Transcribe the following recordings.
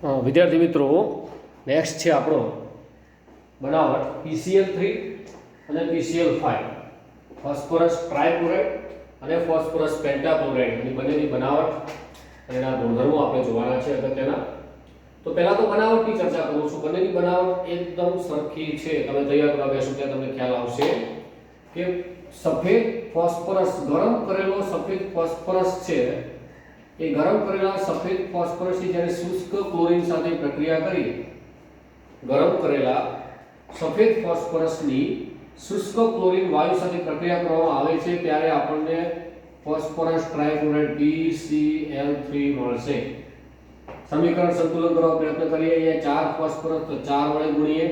વિદ્યાર્થી મિત્રો, નેક્સ્ટ છે આપણો બનાવટ PCl3 અને PCl5, ફોસ્ફરસ ટ્રાયક્લોરાઇડ અને ફોસ્ફરસ પેન્ટાક્લોરાઇડ ની બંનેની બનાવટ અને એના ગુણધર્મો આપણે જોવાના છે અગત્યના. તો પહેલા તો બનાવટની ચર્ચા કરું છું. બંનેની બનાવટ એકદમ સરખી છે. તમે તૈયાર કરવા બેસો ત્યાં તમને ખ્યાલ આવશે કે સફેદ ફોસ્ફરસ, ગરમ કરેલો સફેદ ફોસ્ફરસ છે, એ ગરમ કરેલા સફેદ ફોસ્ફરસની જ્યારે શુષ્ક ક્લોરીન સાથે પ્રક્રિયા કરી, ગરમ કરેલા સફેદ ફોસ્ફરસની શુષ્ક ક્લોરીન વાયુ સાથે પ્રક્રિયા કરવામાં આવે છે ત્યારે આપણને ફોસ્ફરસ ટ્રાયક્લોરાઇડ PCl3 મળશે. સમીકરણ સંતુલન કરવા પ્રયત્ન કરીએ. અહીંયા 4 ફોસ્ફરસ તો 4 વડે ગુણીએ,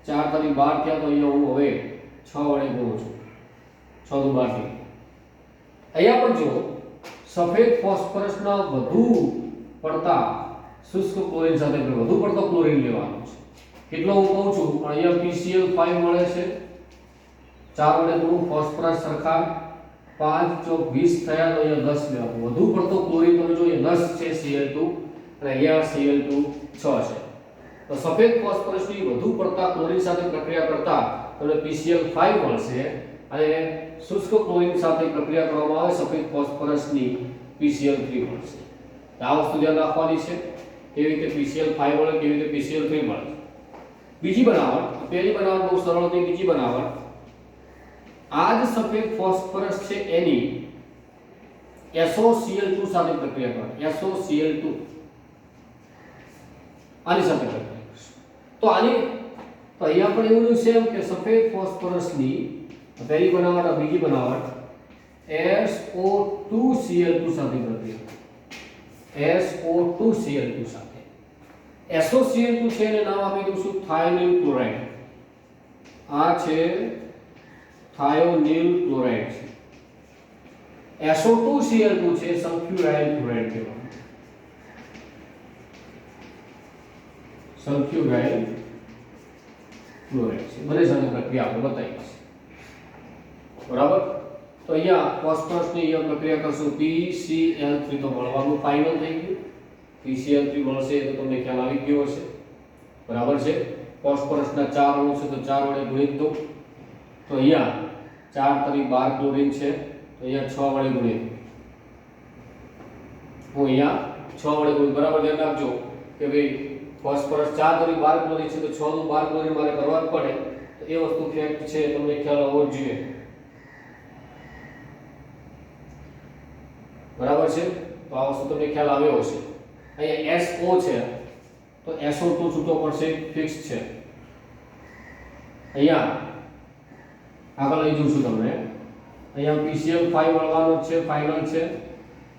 4 તારી 12 થયા, તો અહીંયા હું હવે 6 વડે ગુણું છું. 6 દુ 12 થી અહીંયા પણ જો સફેદ ફોસ્ફરસના વધુ પડતા શુષ્ક ક્લોરીન સાથે વધુ પડતો ક્લોરીન લેવાનો છે. કેટલો હું કહું છું, પણ અહીંયા PCl5 મળે છે, 4 વડે ગુણું, ફોસ્ફરસ સરખા 5 ચોક 20 થયા, તો અહીંયા 10 લેવાનું. વધુ પડતો ક્લોરીન તમે જો અહીંયા 10 છે Cl2 અને અહીંયા Cl2 6 છે. તો સફેદ ફોસ્ફરસની વધુ પડતા ક્લોરીન સાથે પ્રક્રિયા કરતા તમને PCl5 મળશે અને શુષ્ક ક્લોરીન સાથે પ્રક્રિયા કરવામાં આવે સફેદ ફોસ્ફરસની PCl3 મળશે. આ વસ્તુ ધ્યાન રાખવાની છે, કેવી રીતે PCl5 મળે, કેવી રીતે PCl3 મળે. બીજી બનાવટ, પહેલી બનાવટ બહુ સરળ હતી. બીજી બનાવટ, આ જ સફેદ ફોસ્ફરસ છે એની SOCl2 સાથે પ્રક્રિયા કરે. SOCl2 આની સાથે પ્રક્રિયા કરશે તો આની તો અહીંયા પણ એવું છે કે સફેદ ફોસ્ફરસની પહેલી બનાવટ, બીજી બનાવટ SO2Cl2 સાથે પ્રક્રિયા, SO2Cl2 સાથે. SOCl2 છે એને નામ આપી દઉં છું થાયોનિલ ક્લોરાઇડ. આ છે થાયોનિલ ક્લોરાઇડ છે. SO2Cl2 છે સલ્ફ્યુરાઇલ ક્લોરાઇડ કહેવાય. સલ્ફ્યુરાઇલ ક્લોરાઇડ છે. બંને સાથે પ્રક્રિયા આપણે બતાવી છે. બરાબર. તો અહીંયા ફોસ્ફરસની અહીંયા પ્રક્રિયા કરશું, PCl3 તો મળવાનું ફાઇનલ થઈ ગયું. PCl3 મળશે તો તમને ખ્યાલ આવી ગયો હશે. બરાબર છે. ફોસ્ફરસના 4 અણુ છે તો 4 વડે ગુણિત દો. તો અહીંયા 4 તરી 12 ક્લોરીન છે, તો અહીંયા 6 વડે ગુણિત. હું અહીંયા 6 વડે ગુણિત. બરાબર ધ્યાન રાખજો કે ભાઈ ફોસ્ફરસ 4 તરી 12 ક્લોરીન છે તો 6 નું 12 ક્લોરીન મારે કરવા જ પડે. તો એ વસ્તુ ફેક્ટ છે, તમને ખ્યાલ આવવો જોઈએ. બરાબર છે. તો આ વસ્તુ તમને ખ્યાલ આવ્યો હશે. અહીંયા SO છે તો SO2 છૂટો પડશે, ફિક્સ છે. અહીંયા આગળ લઈ જઉં છું તમને. અહીંયા PCl5 મળવાનો છે, ફાઇનલ છે,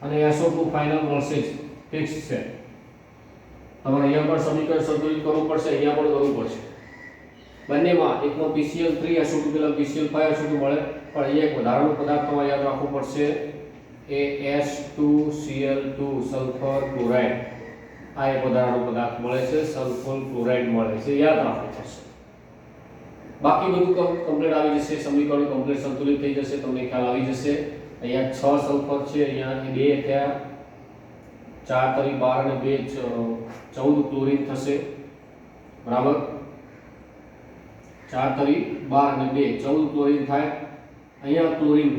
અને SO2 ફાઇનલ મળશે જ, ફિક્સ છે. તમારે અહીંયા પણ સમીકરણ સંતુલિત કરવું પડશે, અહીંયા પણ કરવું પડશે. બંનેમાં એકમાં PCl3 SO2 પેલા PCl5 SO2 મળે, પણ અહીંયા એક વધારાનો પદાર્થ તમારે યાદ રાખવું પડશે, એ S2Cl2 સલ્ફર ક્લોરાઇડ. આ એક વધારાનો પદાર્થ મળે છે, સલ્ફર ક્લોરાઇડ મળે છે, યાદ રાખવું પડશે. બાકી બધું કમ્પ્લીટ આવી જશે, સમીકરણ કમ્પ્લીટ સંતુલિત થઈ જશે, તમને ખ્યાલ આવી જશે. અહીંયા 6 સલ્ફર છે, અહીંયા 2 થયા, 4 તરી 12 અને 2 14 ક્લોરીન થશે. બરાબર. 4 તરી 12 અને 2 14 ક્લોરીન થાય. અહીંયા ક્લોરીન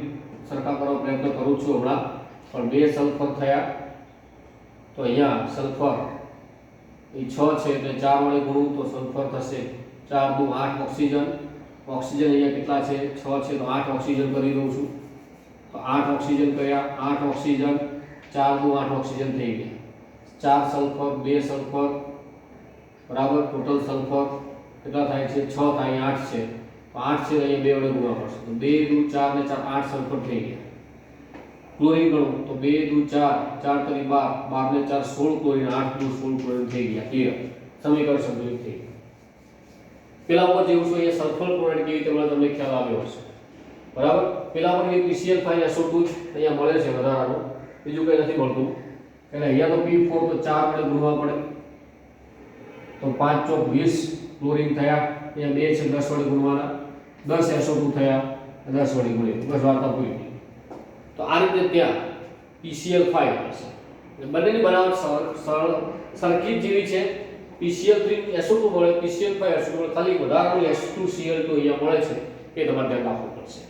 સરખા કરવા પ્રયત્ન કરું છું હમણાં, પણ 2 સલ્ફર થયા, તો અહીંયા સલ્ફર એ 6 છે એટલે 4 વડે ગુણું તો સલ્ફર થશે 4 દુ 8 ઓક્સિજન. ઓક્સિજન અહીંયા કેટલા છે, 6 છે તો 8 ઓક્સિજન કરી દઉં છું. તો 8 ઓક્સિજન કર્યા, 8 ઓક્સિજન, 4 દુ 8 ઓક્સિજન થઈ ગયા. 4 સલ્ફર, 2 સલ્ફર, બરાબર. ટોટલ સલ્ફર કેટલા થાય છે, 6 થાય, 8 છે. તો 8 છે અહીંયા 2 વડે ગુણવા પડશે. તો 2 દુ 4 ને 4 8 સલ્ફર થઈ ગયા. ક્લોરીન ગણો તો 2 દુ 4, 4 તરી 12, 12 ને 4 16 ક્લોરીન, 8 દુ 16 ક્લોરીન થઈ ગયા. ક્લિયર. સમીકરણ સંતુલિત થઈ ગયું. પેલા ઉપર જેવું છે એ સલ્ફર ક્લોરાઇડ કેવી રીતે મળે તમને ખ્યાલ આવ્યો હશે. બરાબર. પેલા પર એ PCl5 SO2 અહીંયા મળે છે વધારાનો, બીજું કંઈ નથી મળતું. એટલે અહીંયા તો P4 તો 4 વડે ગુણવા પડે, તો 5 ચોક 20 ક્લોરીન થયા. અહીંયા 2 છે 10 વડે ગુણવાના, 10 SO2 થયા, 10 વડે ગુણીએ, બસ વાર્તા પૂરી. તો આ રીતે ત્યાં PCl5 મળશે. બંનેની બનાવટ સરખી જ જેવી છે. PCl3 SO2 મળે, PCl5 SO2 મળે, ખાલી વધારાનું H2Cl2 અહીંયા મળે છે એ તમારે ધ્યાન રાખવું પડશે.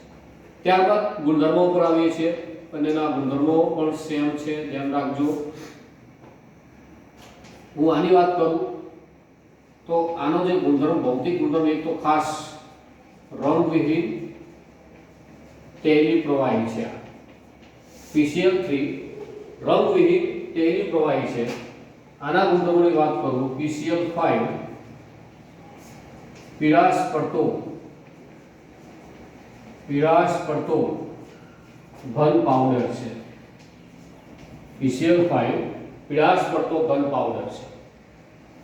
ત્યારબાદ ગુણધર્મો ઉપર આવીએ છીએ. બંનેના ગુણધર્મો પણ સેમ છે, ધ્યાન રાખજો. હું આની વાત કરું તો આનો જે ગુણધર્મ, ભૌતિક ગુણધર્મ, એક તો ખાસ રંગવિહીન તૈલી પ્રવાહી છે. PCl3 રંગવિહીન તૈલી પ્રવાહી છે. આના ગુણધર્મોની વાત કરું, PCl5 પીળાશ પડતો ઘન પાવડર છે. PCl5 પીળાશ પડતો ઘન પાવડર છે.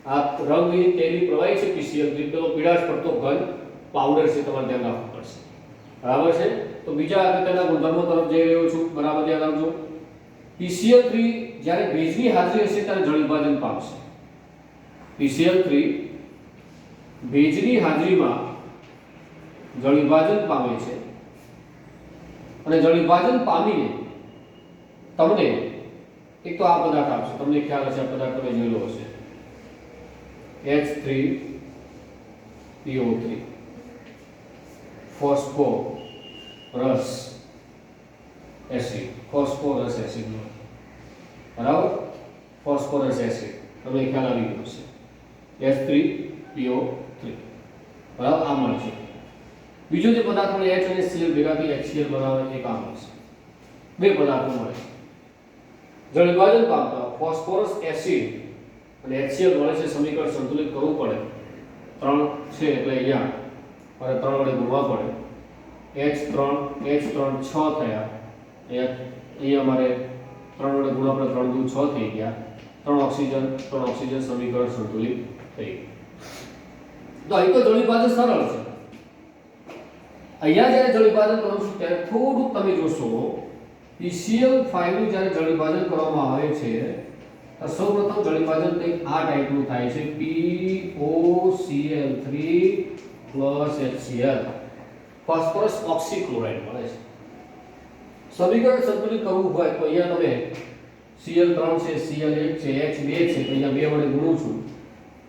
આ રંગવિહીન તૈલી પ્રવાહી છે PCl3, પેલો પીળાશ પડતો ઘન પાવડર છે, તમારે ધ્યાન રાખવું પડશે. બરાબર છે. તો બીજા અગત્યના ગુણધર્મો તરફ જઈ રહ્યો છું, બરાબર ધ્યાન રાખજો. PCl3 જ્યારે ભેજની હાજરી હશે ત્યારે જળ વિભાજન પામશે. PCl3 ભેજની હાજરીમાં જળ વિભાજન પામે છે અને જળ વિભાજન પામીને તમને એક તો આ પદાર્થ આપશે, તમને ખ્યાલ હશે, આ પદાર્થ તમે જોયેલો હશે, H3PO3 ફોસ્ફોરસ એસિડ, બરાબર. ફોસ્ફોરસ એસિડ તમને ખ્યાલ આવી ગયો છે, H3PO3, બરાબર. આ મળશે. બીજો જે પદાર્થ મળે H અને Cl ભેગા થઈ HCl બનાવે, એક આ મળશે. બે પદાર્થો મળે. જળ વિભાજન પામતા ફોસ્ફોરસ એસિડ અને HCl મળે છે. સમીકરણ સંતુલિત કરવું પડે. 3 છે એટલે અહીંયા અને 3 વડે ગુણવા પડે. H3 6 થયા. અહીંયા અમારે 3 વડે ગુણવા પડે, 3 દુ 6 થઈ ગયા. 3 ઓક્સિજન સમીકરણ સંતુલિત થઈ ગયું. તો અહીં તો જળ વિભાજન સરળ છે. અહીંયા જ્યારે જળ વિભાજન કરું છું ત્યારે થોડુંક તમે જોશો, PCl5 નું જ્યારે જળ વિભાજન કરવામાં આવે છે તો સૌપ્રથમ જળ વિભાજન કંઈક આ ટાઈપનું થાય છે, POCl3 HCl, ફોસ્ફરસ ઓક્સીક્લોરાઇડ મળે છે. સમીકરણ સંતુલિત કરવું હોય તો અહીંયા તમે Cl3 છે, Cl1 છે, H2 છે, તો અહીંયા 2 વડે ગુણું છું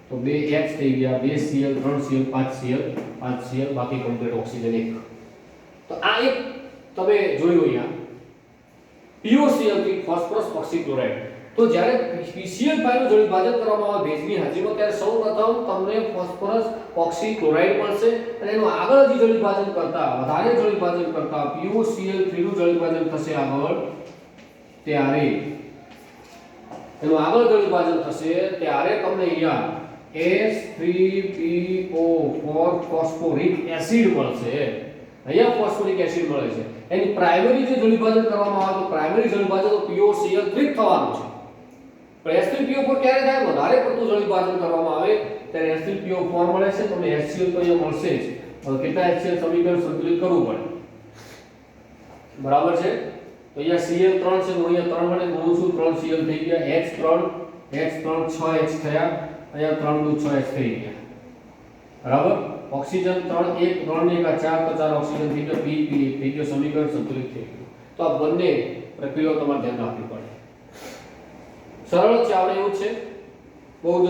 તો 2H થઈ ગયા, 2Cl, 3Cl, 5Cl, બાકી કમ્પ્લીટ ઓક્સિજન 1. તો આ એક તમે જોયું અહીંયા POCl3 ફોસ્ફરસ ઓક્સીક્લોરાઇડ. તો જ્યારે PCl5 નું જળ વિભાજન કરવામાં આવે ભેજની હાજરીમાં ત્યારે સૌપ્રથમ તમને ફોસ્ફરસ ઓક્સીક્લોરાઇડ મળશે અને એનું આગળ જે જળ વિભાજન કરતા વધારે જળ વિભાજન કરતા POCl3 નું જળ વિભાજન થશે આગળ, ત્યારે એનું આગળ જળ વિભાજન થશે ત્યારે તમને અહીંયા H3PO4 ફોસ્ફોરિક એસિડ મળશે. અહીંયા ફોસ્ફોરિક એસિડ મળે છે. એની પ્રાઇમરી જે જળ વિભાજન કરવામાં આવે તો પ્રાઇમરી જળ વિભાજન તો POCl3 થવાનું છે. પણ H3PO4 ક્યારે થાય? વધારે પડતું જળ વિભાજન કરવામાં આવે ત્યારે H3PO4 મળે છે. તમને HCl તો અહીંયા મળશે જ, પણ કેટલા HCl સમીકરણ સંતુલિત કરવું પડે, બરાબર છે. તો અહીંયા Cl3 છે, હું અહીંયા 3 વડે ગુણું છું, 3Cl થઈ ગયા, H3 6H થયા, અહીંયા 3 દુ 6H થઈ ગયા, બરાબર. ઓક્સિજન 3 1 3 ને 1 4 તો 4 ઓક્સિજન થઈ ગયો, P થઈ ગયો, સમીકરણ સંતુલિત થઈ ગયું. તો આ બંને પ્રક્રિયાઓ તમારે ધ્યાન રાખવી પડે. સરળ છે, આવડે એવું છે, બહુ જ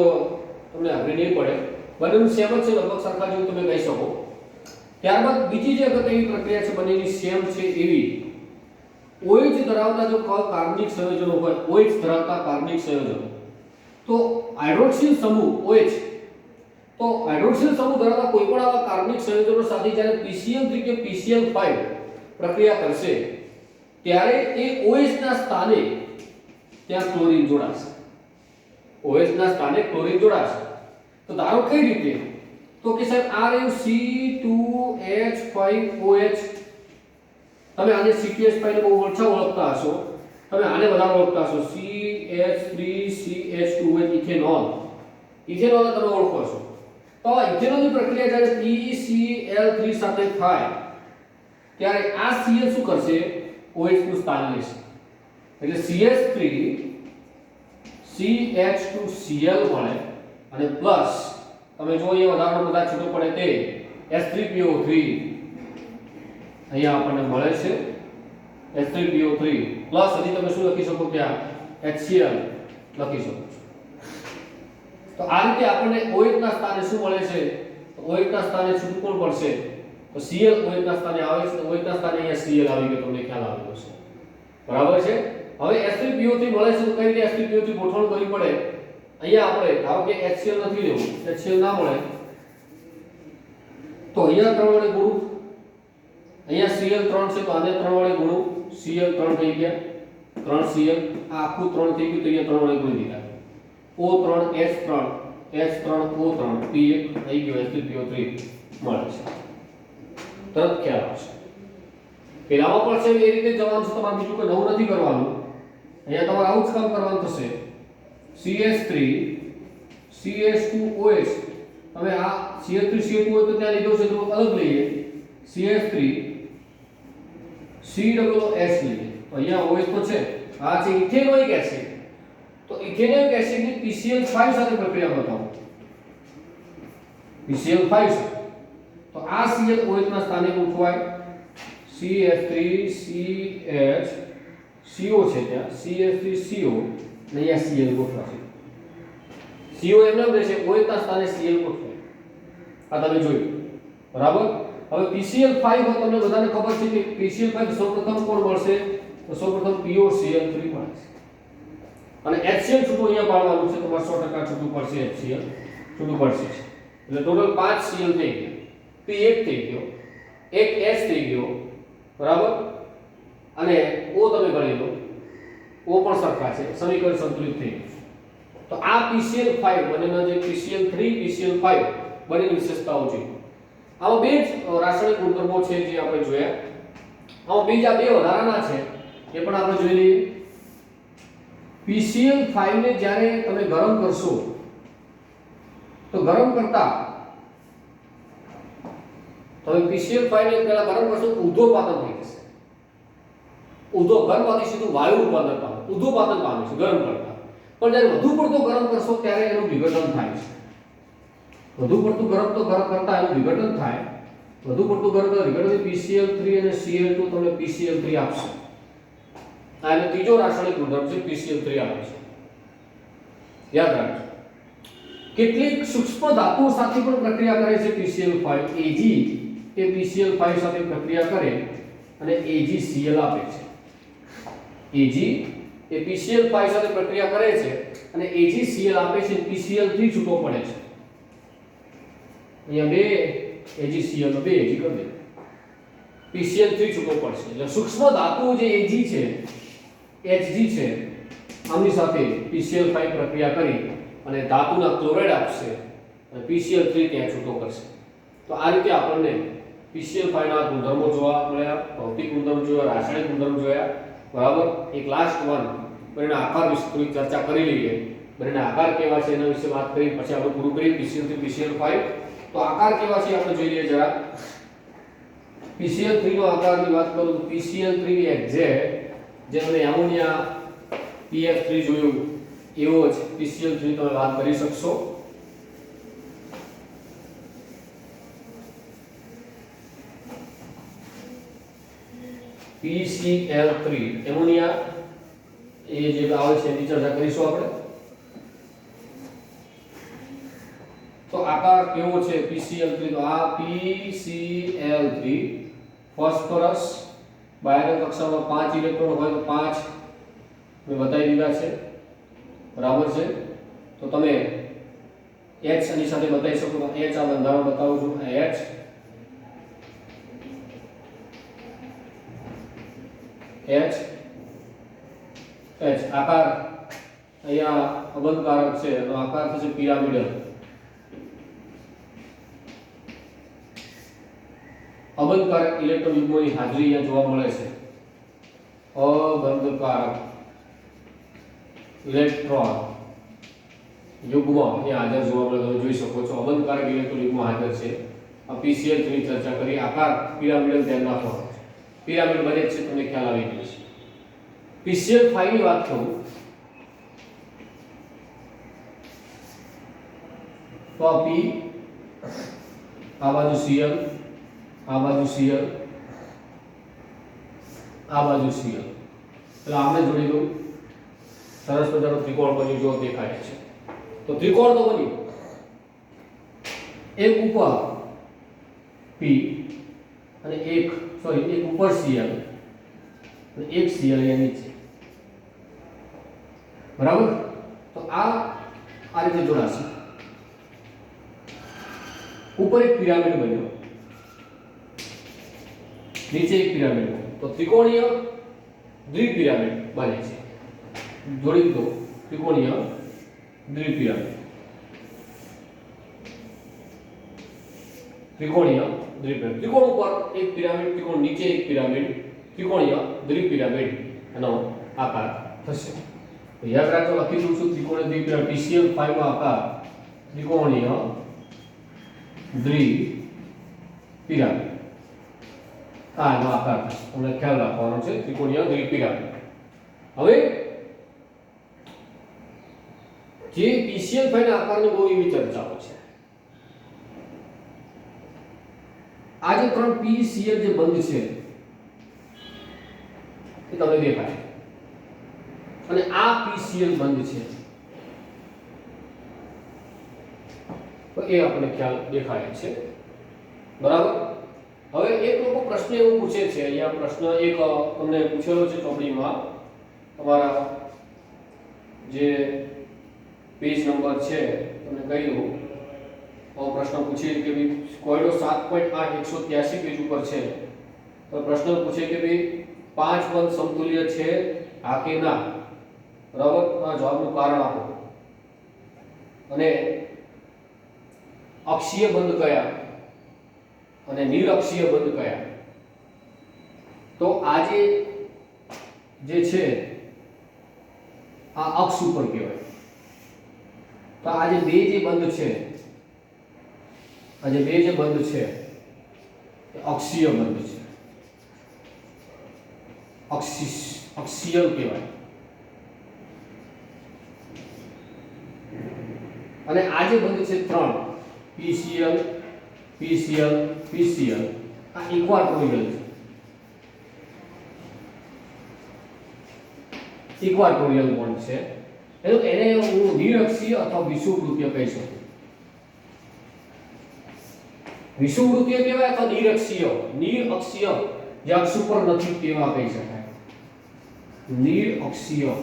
તમને અઘરી નહીં પડે. બંનેનું સેમ જ છે, લગભગ સરખા જેવું તમે કહી શકો. ત્યારબાદ બીજી જે અગત્યની પ્રક્રિયા છે, બંનેની સેમ છે એવી, OH ધરાવતા જો કાર્બનિક સંયોજનો હોય, OH ધરાવતા કાર્બનિક સંયોજનો, તો હાઇડ્રોક્સિલ સમૂહ OH, તો હાઇડ્રોક્સિલ સમૂહ ધરાવતા કોઈ પણ આવા કાર્બનિક સંયોજનો સાથે જ્યારે PCl3 કે PCl5 પ્રક્રિયા કરશે ત્યારે એ OH ના સ્થાને ત્યાં ક્લોરીન જોડાશે. OH ના સ્થાને ક્લોરીન જોડાશે. તો ધારો કઈ રીતે? તો કે સાહેબ આ રહ્યું C2H5OH. તમે આને CTH5 ને બહુ ઓછા ઓળખતા હશો, તમે આને વધારે ઓળખતા હશો, CH3CH2OH ઇથેનોલ. ઇથેનોલ તમે ઓળખો છો. તો ઇથેનોલની પ્રક્રિયા જ્યારે PCl3 સાથે થાય ત્યારે આ Cl શું કરશે? OH નું સ્થાન લેશે. એટલે CH3 CH2Cl મળે અને પ્લસ તમે જો એ વધારાનો બધા છૂટો પડે તે H3PO3 અહીંયા આપણને મળે છે, H3PO3 પ્લસ હજી તમે શું લખી શકો ત્યાં HCl લખી શકો છો। તો આ રીતે આપણને OH ના સ્થાને શું મળે છે? તો OH ના સ્થાને છૂટું કોણ પડશે? તો Cl OH ના સ્થાને આવે છે, તો OH ના સ્થાને અહીંયા Cl આવી ગયો, તમને ખ્યાલ આવી ગયો છે, બરાબર છે। હવે H3PO3 મળે છે તો કઈ રીતે H3PO3 ગોઠવણ કરવી પડે? અહીંયા આપણે ધારો કે HCl નથી લેવું, HCl ના મળે તો અહીંયા 3 વડે ગુણું, અહીંયા Cl 3 છે તો આને 3 વડે ગુણું, Cl 3 થઈ ગયા, 3 Cl આ આખું 3 થઈ ગયું, તો અહીંયા 3 વડે ગુણી દીધા, O3 H3 O3 P1 થઈ ગયો, H3PO3 મળે છે, તરત ખ્યાલ આવશે। પેલામાં પણ છે એ રીતે જવાનું છે, તમારે બીજું કોઈ નવું નથી કરવાનું, અહીંયા તમારે આવું જ કામ કરવાનું થશે। CH3 CH2OH, હવે આ CH3 CH2 હોય તો ત્યાં લીધો છે તો અલગ લઈએ, CH3 COOH લઈએ, તો અહીંયા OH તો છે, આ છે ઇથેનોઇક એસિડ, તો ઇથેનોઇક એસિડની PCl5 સાથે પ્રક્રિયા બતાવો, PCl5 સાથે, તો આ Cl OH ના સ્થાને ગોઠવાય, CH3CH CO છે ત્યાં, CH3CO અને અહીંયા Cl ગોઠવાશે, CO એમ નામ રહેશે, OH ના સ્થાને Cl ગોઠવાય, આ તમે જોયું, બરાબર। હવે PCl5 તમને બધાને ખબર છે કે PCl5 સૌપ્રથમ કોણ મળશે? તો સૌપ્રથમ POCl3 મળશે, અને HCl છૂટું અહીંયા પાડવાનું છે, તમારે 100% છૂટું પડશે, HCl છૂટું પડશે, એટલે ટોટલ 5 Cl થઈ ગયા, P1 થઈ ગયો, એક H થઈ ગયો, બરાબર, અને O તમે ગણી લો, O પણ સરખા છે, સમીકરણ સંતુલિત થઈ ગયું। તો આ PCl5 બંનેના જે PCl3 PCl5 બંનેની વિશેષતાઓ છે, આમાં બે જ રાસાયણિક ગુણધર્મો છે જે આપણે જોયા, આમાં બીજા બે વધારાના છે એ પણ આપણે જોઈ લઈએ। PCl5 ને જ્યારે તમે ગરમ કરશો તો ગરમ કરતા તમે PCl5 ને પહેલા ગરમ કરશો તો ઉદ્ધોપાદન થઈ જશે, ઘરમાંથી સીધું વાયુ ઉત્પાદન પામે, ઉદ્ધોપાદન પામે છે ગરમ કરતા, પણ જ્યારે વધુ પડતો ગરમ કરશો ત્યારે એનું વિઘટન થાય છે, વધુ પડતું ગરમ તો ગરમ કરતા એનું વિઘટન થાય, વધુ પડતું ગરમ કરતા વિઘટનથી PCl3 અને Cl2 તમને PCl3 આપશે, આ એનો ત્રીજો રાસાયણિક ગુણધર્મ છે, PCl3 આપે છે, યાદ રાખજો। કેટલીક સૂક્ષ્મ ધાતુઓ સાથે પણ પ્રક્રિયા કરે છે PCl5, Ag એ PCl5 સાથે પ્રક્રિયા કરે અને AgCl આપે છે, Ag એ PCl5 સાથે પ્રક્રિયા કરે છે અને AgCl આપે છે, PCl3 છૂટો પડે છે, અહીંયા બે AgCl નો બે Ag કરી દે, PCl3 છૂટો પડશે, એટલે સૂક્ષ્મ ધાતુઓ જે Ag છે Hg છે આમની સાથે PCl5 પ્રક્રિયા કરી અને ધાતુના ક્લોરાઇડ આપશે અને PCl3 ત્યાં છૂટો કરશે। તો આ રીતે આપણને PCl5 ના ગુણધર્મો જોવા મળ્યા, ભૌતિક ગુણધર્મો જોયા, રાસાયણિક ગુણધર્મો જોયા, બરાબર। એક લાસ્ટ વન બંનેના આકાર વિશે થોડી ચર્ચા કરી લઈએ, બંનેના આકાર કેવા છે એના વિશે વાત કરી પછી આપણે પૂરું કરીએ PCl3 PCl5। તો આકાર કેવા છે આપણે જોઈ લઈએ જરા। PCl3 નો આકારની વાત કરું તો PCl3 એક્ઝેક્ટ જે તમે એમોનિયા PF3 જોયું એવો જ PCl3 તમે વાત કરી શકશો। PCl3 એમોનિયા એ જે આવે છે એની ચર્ચા કરીશું આપણે। તો આકાર કેવો છે PCl3? તો આ PCl3 ફોસ્ફરસ બાહ્ય કક્ષામાં 5 ઇલેક્ટ્રોન હોય તો 5 મેં બતાવી દીધા છે, બરાબર છે। તો તમે H આની સાથે બતાવી શકો તો H આ બંધારણ બતાવું છું, H આકાર અહીંયા અબંધકારક છે, એનો આકાર થશે પિરામિડલ, અબંધકારક ઇલેક્ટ્રોન યુગ્મોની હાજરી અહીંયા જોવા મળે છે, અબંધકારક ઇલેક્ટ્રોન યુગ્મ અહીંયા હાજર જોવા મળે, તમે જોઈ શકો છો અબંધકારક ઇલેક્ટ્રોન યુગ્મ હાજર છે। આ PCl3 ની ચર્ચા કરી, આકાર પિરામિડલ ધ્યાન રાખવાનો, પિરામિડ બને છે તમને ખ્યાલ આવી ગયો છે। PCl5 ની વાત કરું તો આ P આ બાજુ Cl આ બાજુ Cl આ બાજુ Cl, એટલે આપણે જોડી દઉં સરસ મજાનો ત્રિકોણ બન્યું જો દેખાય છે. તો ત્રિકોણ તો બન્યું, એક ઉપર P અને એક ઉપર Cl અને એક Cl અહીંયા નીચે, બરાબર. તો આ રીતે જોડાશે. ઉપર એક પિરામિડ બન્યો, નીચે એક પિરામિડ બન્યો, તો ત્રિકોણીય દ્વિપિરામિડ બને છે. જોડી દો ત્રિકોણીય દ્વિપિરામિડ. ત્રિકોણીય દ્વિપિરામિડ, ત્રિકોણ ઉપર એક પિરામિડ, ત્રિકોણ નીચે એક પિરામિડ, ત્રિકોણીય દ્વિપિરામિડ એનો આકાર થશે. તો યાદ રાખજો, લખી દઉં છું ત્રિકોણીય દ્વિપિરામિડ PCl5 નો આકાર ત્રિકોણીય દ્વિપિરામિડ. એનો આકાર થશે, તમને ખ્યાલ રાખવાનો છે ત્રિકોણીય દ્વિપિરામિડ. હવે જે PCl5 ના આકારની બહુ એવી ચર્ચાઓ છે. આ જે ત્રણ PCl જે બંધ છે એ તમને દેખાય, અને આ PCl બંધ છે તો એ આપણને ખ્યાલ દેખાય છે, બરાબર. હવે એક લોકો પ્રશ્ન એવો પૂછે છે, અહીંયા પ્રશ્ન એક તમને પૂછેલો છે ચોપડીમાં, તમારા જે પેજ નંબર છે તમને કહી દઉં. પ્રશ્ન પૂછે કે ભાઈ કોયડો 7.8 183 પેજ ઉપર છે. તો પ્રશ્ન પૂછે કે ભાઈ 5 બંધ સમતુલ્ય છે હા કે ના, બરાબર. આ જવાબનું કારણ આપો. અને અક્ષીય બંધ કયા અને નિરક્ષીય બંધ કયા. તો આ જે છે આ અક્ષ ઉપર કહેવાય. તો આ જે બે જે બંધ છે, આ જે બે જે બંધ છે એ અક્ષીય બંધ છે, અક્ષીય કહેવાય. અને આ જે બંધ છે ત્રણ PCl PCl PCl આ ઇક્વાટોરિયલ છે. ઇક્વાટોરિયલ બોન્ડ છે. એને હું નિરક્ષીય અથવા વિષુવવૃત્તીય કહી શકું. વિષુવવૃત્તીય કહેવાય અથવા નિરક્ષીય. નિરઅક્ષીય જે અક્ષ ઉપર નથી તેવા કહી શકાય. નિરઅક્ષીય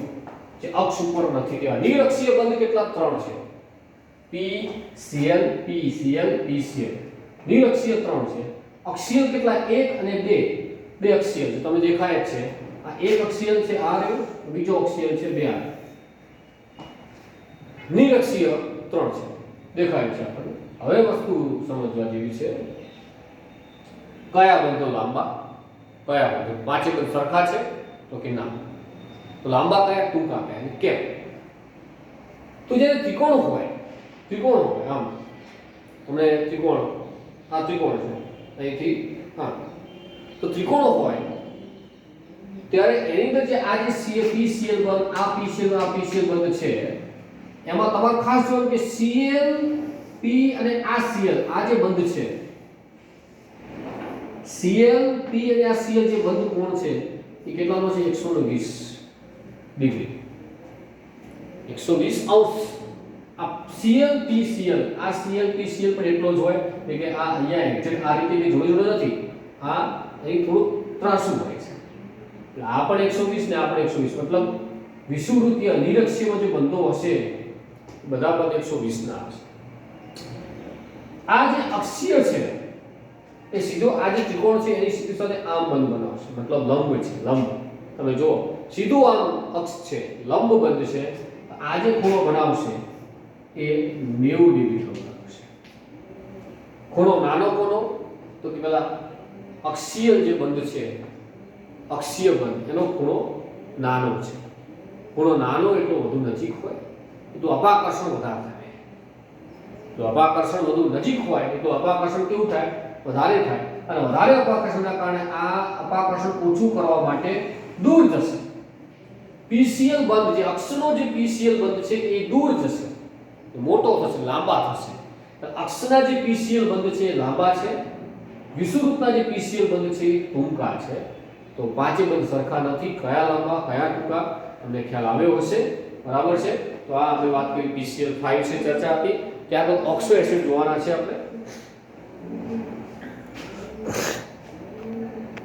જે અક્ષ ઉપર નથી તેવા. નિરક્ષીય બંધ કેટલા? ત્રણ છે. PCl PCl PCl. નિરક્ષીય ત્રણ છે. અક્ષીય કેટલા? એક અને બે. બે અક્ષીય છે, તમે દેખાય જ છે. આ એક અક્ષીય છે આ રહ્યું, બીજો અક્ષીય છે બે આ. નિરક્ષીય ત્રણ છે, દેખાય છે આપણને. હવે વસ્તુ સમજવા જેવી છે. કયા બંધો લાંબા, કયા બંધો પાંચે બંધ સરખા છે? તો કે ના. તો લાંબા કયા, ટૂંકા કયા અને કેમ? તો જે ત્રિકોણ હોય આમ તમને ત્રિકોણ, આ ત્રિકોણ છે અહીંથી હા. તો ત્રિકોણ હોય ત્યારે એની અંદર જે આ જે PCl બંધ, આ PCl આ PCl બંધ છે, એમાં તમારે ખાસ જોવાનું કે Cl P અને આ Cl આ જે બંધ છે, Cl P અને આ Cl જે બંધ કોણ છે એ કેટલાનો છે? 120 ડિગ્રી, 120 અંશ. આ Cl P Cl આ Cl P Cl પણ એટલો જ હોય કે આ અહીંયા એક્ઝેક્ટ આ રીતે જોડે નથી, આ અહીં થોડું ત્રાસું હોય છે. એટલે આ પણ 120 ને આ પણ 120, મતલબ વિષુવવૃત્તીય નિરક્ષીય જે બંધો હશે બધા બંધ 120 ના હશે. આ જે અક્ષીય છે એ સીધો આ જે ત્રિકોણ છે એની સીધી સાથે આમ બંધ બનાવશે, મતલબ લંબ છે. લંબ તમે જુઓ, સીધું આમ અક્ષ છે, લંબ બંધ છે. આ જે ખૂણો બનાવશે એ 90 ડિગ્રી બનાવશે. ખૂણો નાનો કોનો? તો કે પેલા અક્ષીય જે બંધ છે, અક્ષીય બંધ, એનો ખૂણો નાનો છે. ખૂણો નાનો એટલો વધુ નજીક હોય તો અપાકર્ષણ વધારે થાય. જો અપાકર્ષણ વધુ નજીક હોય તો અપાકર્ષણ કેવું થાય? વધારે થાય. અને વધારે અપાકર્ષણના કારણે આ અપાકર્ષણ ઓછું કરવા માટે દૂર જશે. PCl બંધ જે અક્ષનો જે PCl બંધ છે એ દૂર જશે, મોટો થશે, લાંબા થશે. અક્ષના જે PCl બંધ છે એ લાંબા છે, વિષુવવૃત્તના જે PCl બંધ છે એ ટૂંકા છે. તો પાંચે બંધ સરખા નથી. કયા લાંબા કયા ટૂંકા તમને ખ્યાલ આવ્યો હશે. બરાબર છે. તો આ આપણે વાત કરી PCl5 વિશે ચર્ચા હતી. ત્યારબાદ ઓક્સો એસિડ જોવાના છે આપણે.